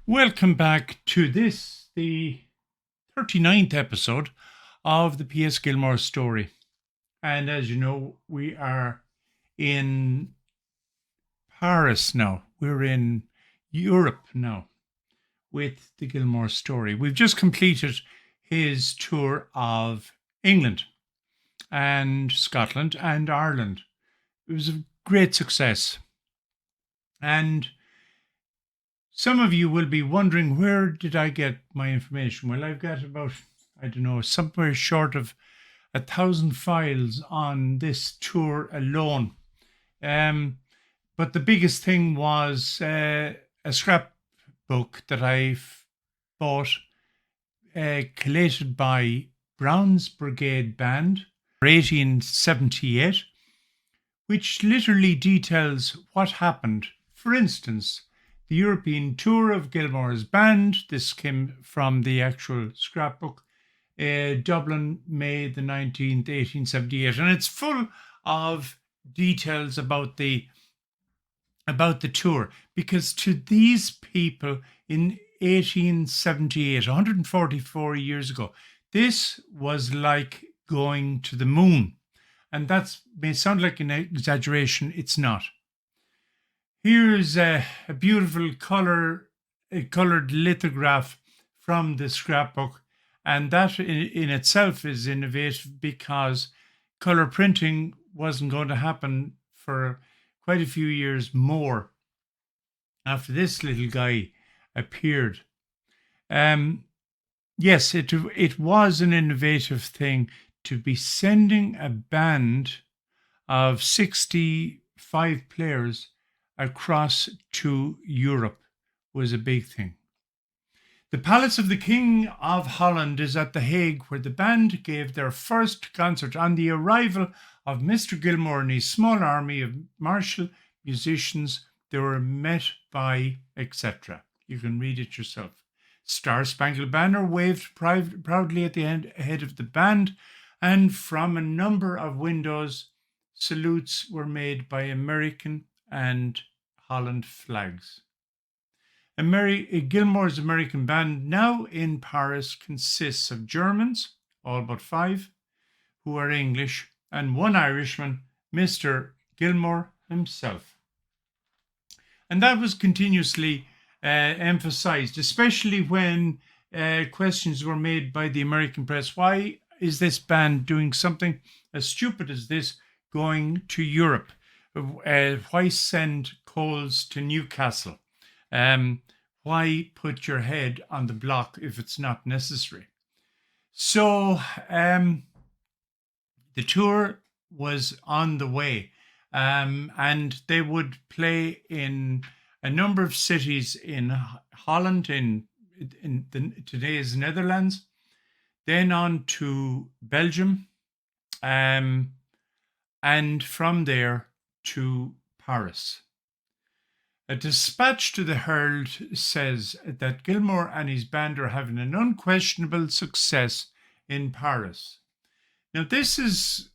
Welcome back to this, the 39th episode of the P S Gilmore Story. And as you know, we are in Paris now. We're in Europe now with the Gilmore Story. We've just completed his tour of England and Scotland and Ireland. It was a great success. And some of you will be wondering, where did I get my information? Well, I've got about, somewhere short of 1,000 files on this tour alone. But the biggest thing was a scrapbook that I bought, collated by Brown's Brigade Band, 1878, which literally details what happened. For instance, the European tour of Gilmores Band. This came from the actual scrapbook. Dublin, May the 19th, 1878. And it's full of details about the tour, because to these people in 1878, 144 years ago, this was like going to the moon. And that may sound like an exaggeration. It's not. Here's a beautiful colored lithograph from the scrapbook, and that in itself is innovative, because color printing wasn't going to happen for quite a few years more after this little guy appeared. Yes, it was an innovative thing to be sending a band of 65 players across to Europe was a big thing. The Palace of the King of Holland is at the Hague, where the band gave their first concert. On the arrival of Mr. Gilmore and his small army of martial musicians, they were met by etc. You can read it yourself. Star-Spangled Banner waved proudly at the head of the band, and from a number of windows, salutes were made by American and Holland flags. Gilmore's American Band, now in Paris, consists of Germans, all but 5, who are English, and one Irishman, Mr. Gilmore himself. And that was continuously emphasized, especially when questions were made by the American press. Why is this band doing something as stupid as this, going to Europe? Why send coals to Newcastle? Why put your head on the block if it's not necessary? So the tour was on the way, and they would play in a number of cities in Holland, in today's Netherlands, then on to Belgium, and from there to Paris. A dispatch to the Herald says that Gilmore and his band are having an unquestionable success in Paris. Now, this is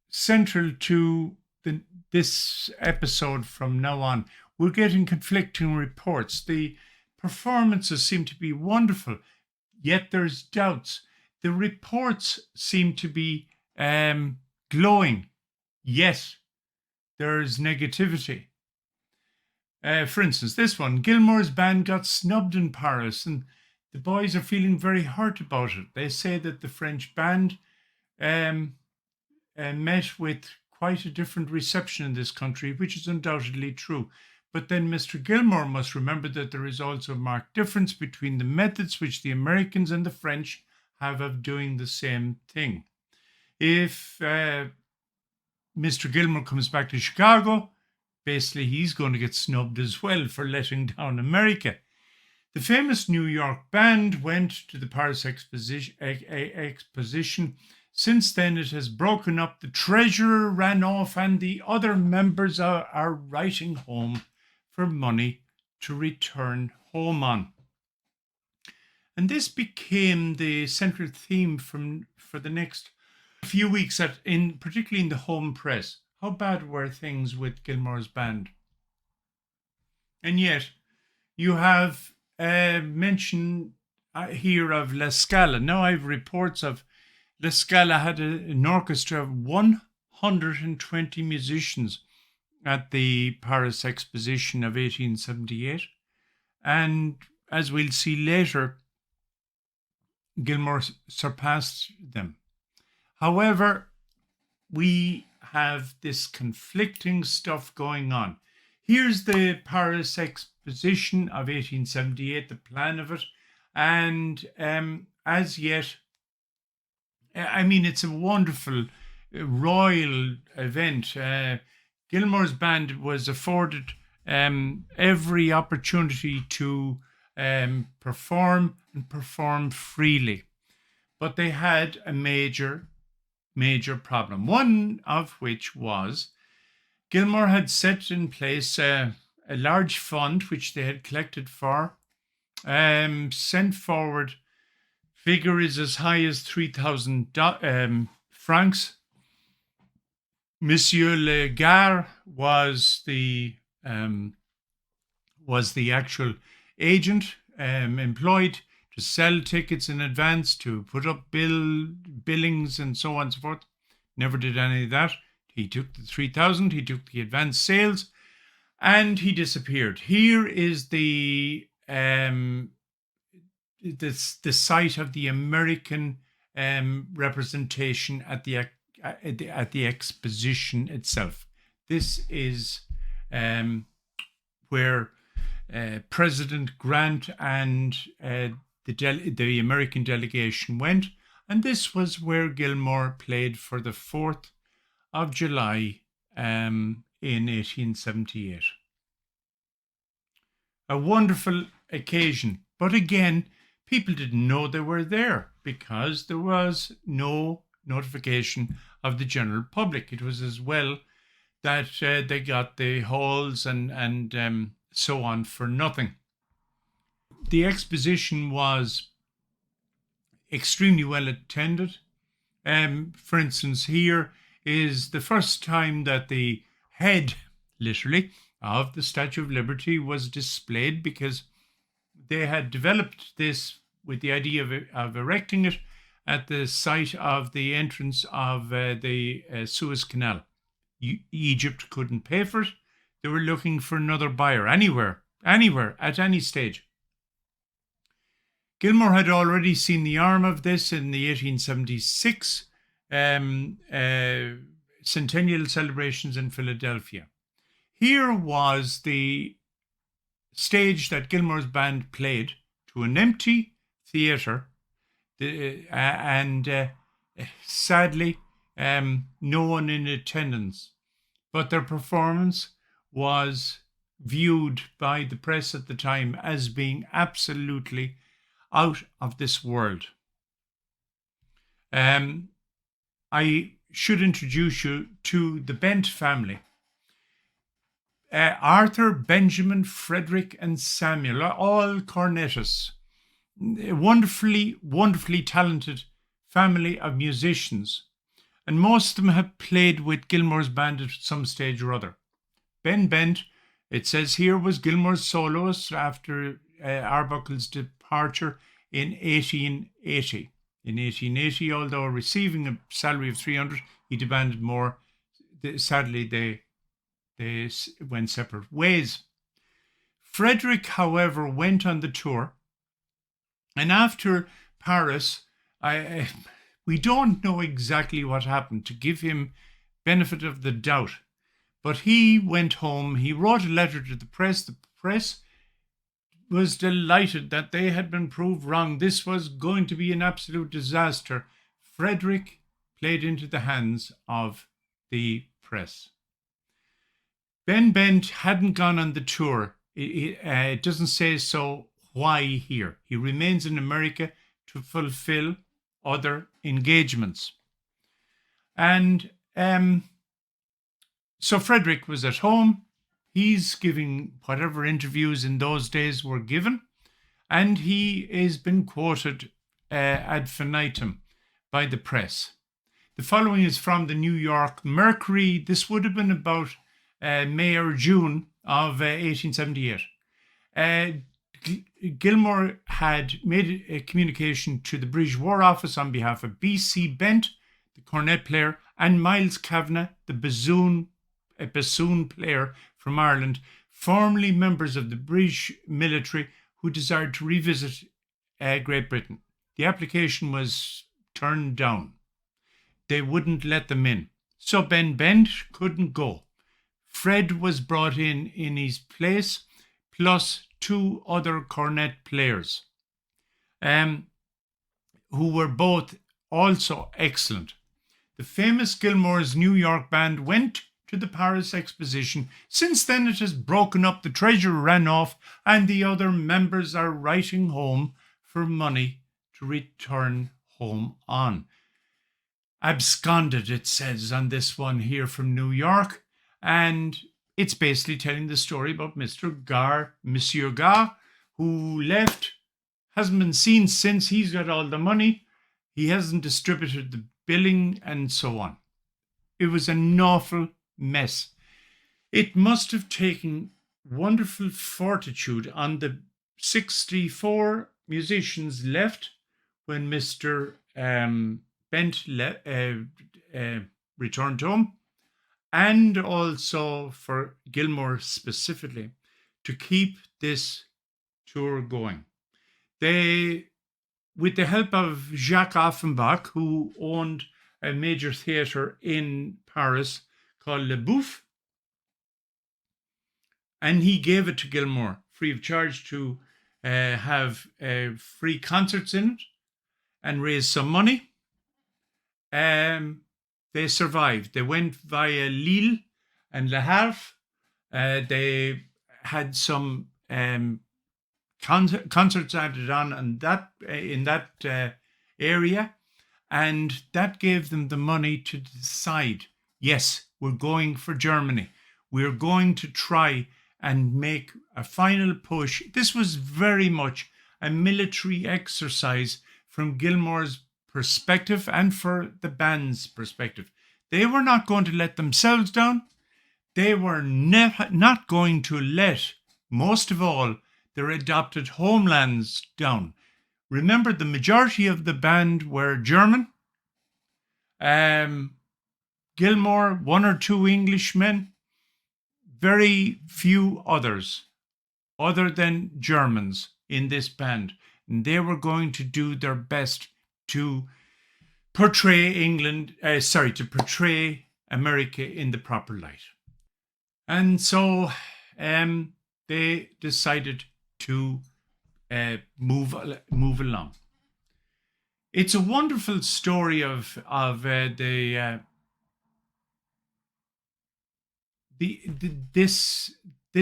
central to this episode from now on. We're getting conflicting reports. The performances seem to be wonderful, yet there's doubts. The reports seem to be glowing, yet there's negativity. For instance, this one, Gilmore's band got snubbed in Paris, and the boys are feeling very hurt about it. They say that the French band met with quite a different reception in this country, which is undoubtedly true. But then Mr. Gilmore must remember that there is also a marked difference between the methods which the Americans and the French have of doing the same thing. If Mr. Gilmore comes back to Chicago, basically he's going to get snubbed as well for letting down America. The famous New York band went to the Paris Exposition. Since then, it has broken up. The treasurer ran off, and the other members are writing home for money to return home on. And this became the central theme for the next few weeks, particularly in the home press. How bad were things with Gilmore's band? And yet, you have mention here of La Scala. Now I have reports of La Scala had an orchestra of 120 musicians at the Paris Exposition of 1878. And as we'll see later, Gilmore surpassed them. However, we have this conflicting stuff going on. Here's the Paris Exposition of 1878, the plan of it. And as yet, I mean, it's a wonderful royal event. Gilmore's band was afforded every opportunity to perform and perform freely. But they had a major problem, one of which was Gilmore had set in place a large fund which they had collected for, sent forward. Figure is as high as 3,000 francs. Monsieur Gare was the actual agent employed to sell tickets in advance, to put up billings and so on and so forth. Never did any of that. He took the 3,000, he took the advance sales, and he disappeared. Here is the site of the American representation at the exposition itself. This is where President Grant and the American delegation went, and this was where Gilmore played for the 4th of July in 1878. A wonderful occasion, but again, people didn't know they were there because there was no notification of the general public. It was as well that they got the halls and so on for nothing. The exposition was extremely well attended. For instance, here is the first time that the head, literally, of the Statue of Liberty was displayed, because they had developed this with the idea of erecting it at the site of the entrance of the Suez Canal. Egypt couldn't pay for it. They were looking for another buyer anywhere, at any stage. Gilmore had already seen the arm of this in the 1876 centennial celebrations in Philadelphia. Here was the stage that Gilmore's band played to an empty theatre, and sadly, no one in attendance. But their performance was viewed by the press at the time as being absolutely out of this world. I should introduce you to the Bent family. Arthur, Benjamin, Frederick, and Samuel are all cornetists. A wonderfully talented family of musicians. And most of them have played with Gilmore's band at some stage or other. Ben Bent, it says here, was Gilmore's soloist after Arbuckle's departure in 1880. In 1880, although receiving a salary of 300, he demanded more. Sadly, they went separate ways. Frederick, however, went on the tour, and after Paris, we don't know exactly what happened, to give him benefit of the doubt. But he went home, he wrote a letter to the press. The press was delighted that they had been proved wrong. This was going to be an absolute disaster. Frederick played into the hands of the press. Ben Bent hadn't gone on the tour. It doesn't say so why here. He remains in America to fulfill other engagements. And so Frederick was at home. He's giving whatever interviews in those days were given, and he has been quoted ad infinitum by the press. The following is from the New York Mercury. This would have been about May or June of 1878. Uh, Gilmore had made a communication to the British War Office on behalf of B.C. Bent, the cornet player, and Miles Kavanagh, the bassoon player from Ireland, formerly members of the British military who desired to revisit Great Britain. The application was turned down. They wouldn't let them in. So Ben Bent couldn't go. Fred was brought in his place, plus 2 other cornet players, who were both also excellent. The famous Gilmore's New York band went to the Paris Exposition. Since then it has broken up, the treasurer ran off, and the other members are writing home for money to return home on. Absconded, it says on this one here from New York, and it's basically telling the story about Monsieur Gare, who left, hasn't been seen since. He's got all the money. He hasn't distributed the billing and so on. It was an awful mess. It must have taken wonderful fortitude on the 64 musicians left when Mr. Bent returned home, and also for Gilmore specifically, to keep this tour going. They, with the help of Jacques Offenbach, who owned a major theatre in Paris called Le Bouffe, and he gave it to Gilmore free of charge to have free concerts in it and raise some money. They survived. They went via Lille and Le Havre. They had some concerts added on and in that area, and that gave them the money to decide, yes, we're going for Germany. We're going to try and make a final push. This was very much a military exercise from Gilmore's perspective and for the band's perspective. They were not going to let themselves down. They were not going to let, most of all, their adopted homelands down. Remember, the majority of the band were German. Gilmore, 1 or 2 Englishmen, very few others other than Germans in this band. And they were going to do their best to portray to portray America in the proper light. And so they decided to move along. It's a wonderful story of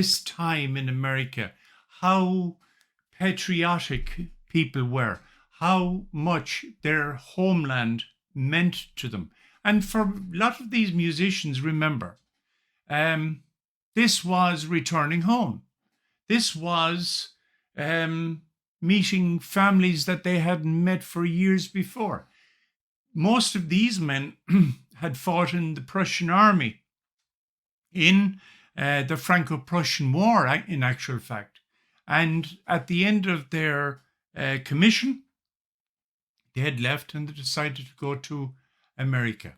this time in America, how patriotic people were, how much their homeland meant to them. And for a lot of these musicians, remember, this was returning home. This was meeting families that they hadn't met for years before. Most of these men had fought in the Prussian army, in the Franco-Prussian War, in actual fact. And at the end of their commission, they had left and they decided to go to America.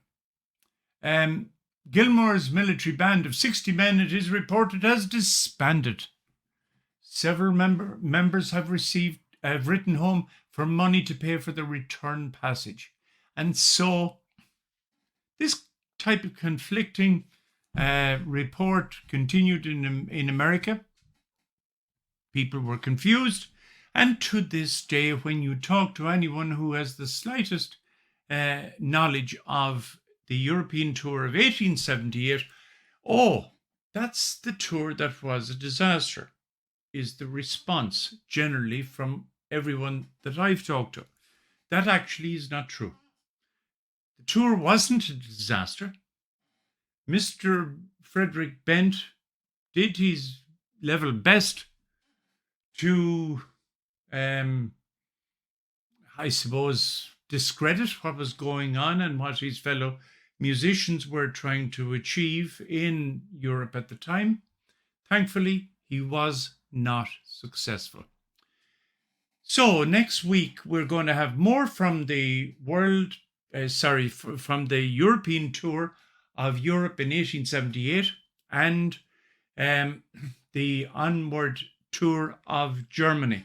Gilmore's military band of 60 men, it is reported, has disbanded. Several members have written home for money to pay for the return passage. And so this type of conflicting report continued in America. People were confused. And to this day, when you talk to anyone who has the slightest knowledge of the European tour of 1878, oh, that's the tour that was a disaster, is the response generally from everyone that I've talked to. That actually is not true. The tour wasn't a disaster. Mr. Frederick Bent did his level best to, I suppose, discredit what was going on and what his fellow musicians were trying to achieve in Europe at the time. Thankfully, he was not successful. So next week we're going to have more from the from the European tour of Europe in 1878 and the onward tour of Germany.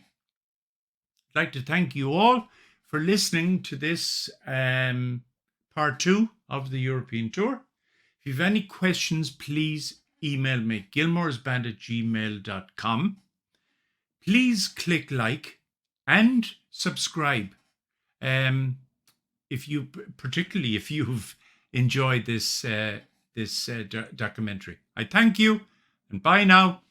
I'd like to thank you all for listening to this part 2 of the European tour. If you have any questions, please email me, gilmoresband@gmail.com. Please click like and subscribe. Particularly if you've enjoyed this documentary. I thank you and bye now.